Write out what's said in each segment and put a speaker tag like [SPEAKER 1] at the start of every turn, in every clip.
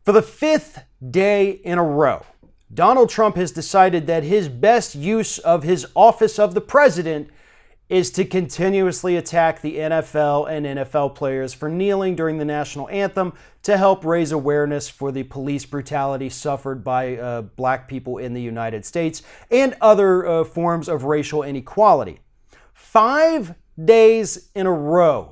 [SPEAKER 1] For the fifth day in a row, Donald Trump has decided that his best use of his office of the president is to continuously attack the NFL and NFL players for kneeling during the national anthem to help raise awareness for the police brutality suffered by black people in the United States and other forms of racial inequality. 5 days in a row.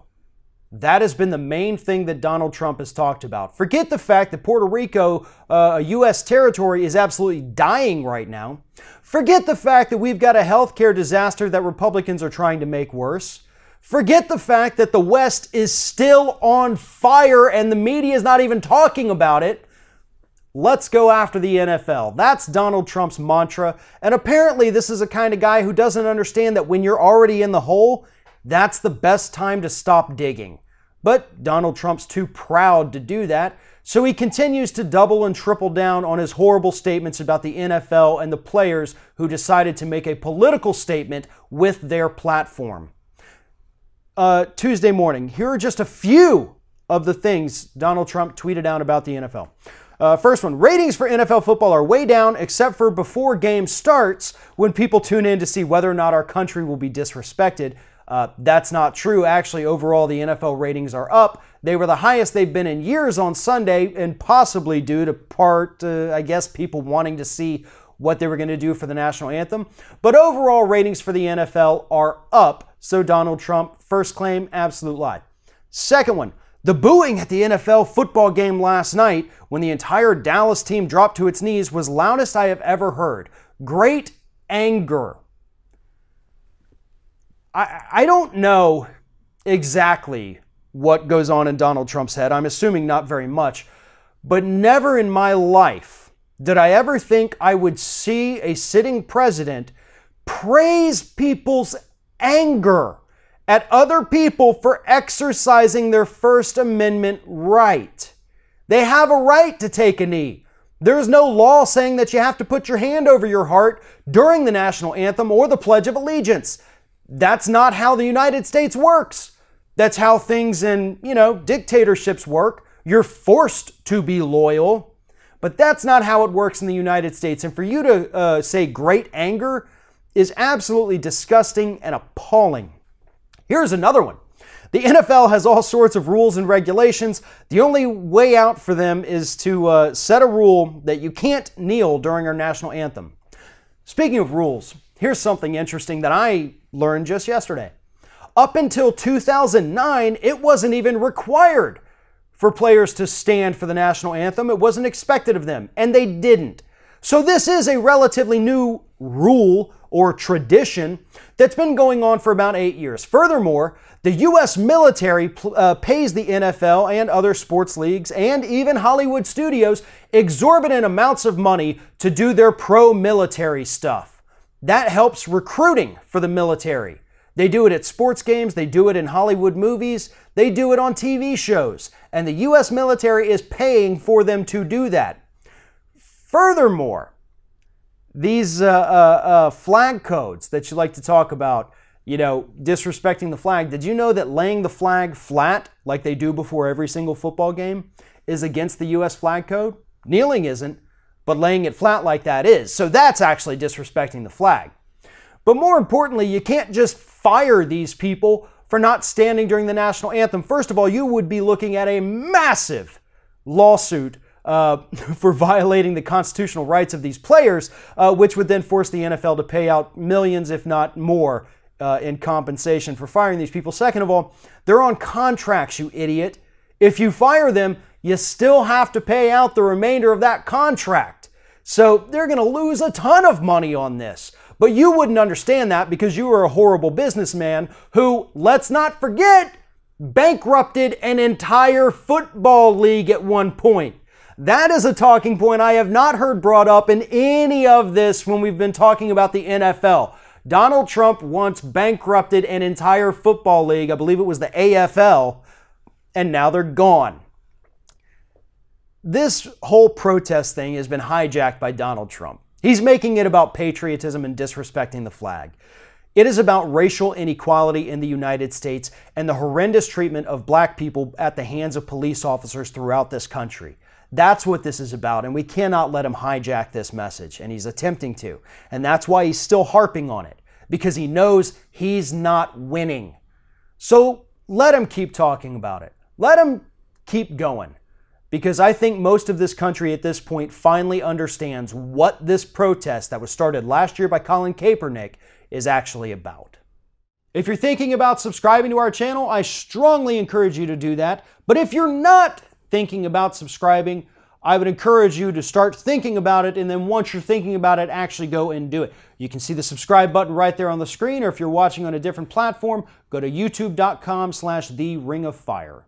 [SPEAKER 1] That has been the main thing that Donald Trump has talked about. Forget the fact that Puerto Rico, a U.S. territory, is absolutely dying right now. Forget the fact that we've got a healthcare disaster that Republicans are trying to make worse. Forget the fact that the West is still on fire and the media is not even talking about it. Let's go after the NFL. That's Donald Trump's mantra. And apparently this is a kind of guy who doesn't understand that when you're already in the hole, that's the best time to stop digging. But Donald Trump's too proud to do that, so he continues to double and triple down on his horrible statements about the NFL and the players who decided to make a political statement with their platform. Tuesday morning, here are just a few of the things Donald Trump tweeted out about the NFL. First one, ratings for NFL football are way down except for before game starts when people tune in to see whether or not our country will be disrespected. That's not true. Actually, overall, the NFL ratings are up. They were the highest they've been in years on Sunday, and possibly due to part, I guess, people wanting to see what they were going to do for the national anthem. But overall, ratings for the NFL are up. So Donald Trump, first claim, absolute lie. Second one, the booing at the NFL football game last night when the entire Dallas team dropped to its knees was loudest I have ever heard. Great anger. I don't know exactly what goes on in Donald Trump's head. I'm assuming not very much. But never in my life did I ever think I would see a sitting president praise people's anger at other people for exercising their First Amendment right. They have a right to take a knee. There's no law saying that you have to put your hand over your heart during the national anthem or the Pledge of Allegiance. That's not how the United States works. That's how things in, dictatorships work. You're forced to be loyal, but that's not how it works in the United States. And for you to say great anger is absolutely disgusting and appalling. Here's another one. The NFL has all sorts of rules and regulations. The only way out for them is to set a rule that you can't kneel during our national anthem. Speaking of rules, here's something interesting that I learned just yesterday. Up until 2009, it wasn't even required for players to stand for the national anthem. It wasn't expected of them, and they didn't. So this is a relatively new rule or tradition that's been going on for about 8 years. Furthermore, the U.S. military pays the NFL and other sports leagues and even Hollywood studios exorbitant amounts of money to do their pro-military stuff. That helps recruiting for the military. They do it at sports games, they do it in Hollywood movies, they do it on TV shows, and the U.S. military is paying for them to do that. Furthermore, these flag codes that you like to talk about, disrespecting the flag, did you know that laying the flag flat, like they do before every single football game, is against the U.S. flag code? Kneeling isn't, but laying it flat like that is. So that's actually disrespecting the flag. But more importantly, you can't just fire these people for not standing during the national anthem. First of all, you would be looking at a massive lawsuit for violating the constitutional rights of these players, which would then force the NFL to pay out millions, if not more, in compensation for firing these people. Second of all, they're on contracts, you idiot. If you fire them, you still have to pay out the remainder of that contract. So they're going to lose a ton of money on this. But you wouldn't understand that because you are a horrible businessman who, let's not forget, bankrupted an entire football league at one point. That is a talking point I have not heard brought up in any of this when we've been talking about the NFL. Donald Trump once bankrupted an entire football league, I believe it was the AFL, and now they're gone. This whole protest thing has been hijacked by Donald Trump. He's making it about patriotism and disrespecting the flag. It is about racial inequality in the United States and the horrendous treatment of black people at the hands of police officers throughout this country. That's what this is about, and we cannot let him hijack this message, and he's attempting to. And that's why he's still harping on it, because he knows he's not winning. So let him keep talking about it. Let him keep going, because I think most of this country at this point finally understands what this protest that was started last year by Colin Kaepernick is actually about. If you're thinking about subscribing to our channel, I strongly encourage you to do that. But if you're not thinking about subscribing, I would encourage you to start thinking about it, and then once you're thinking about it, actually go and do it. You can see the subscribe button right there on the screen, or if you're watching on a different platform, go to youtube.com/theringoffire.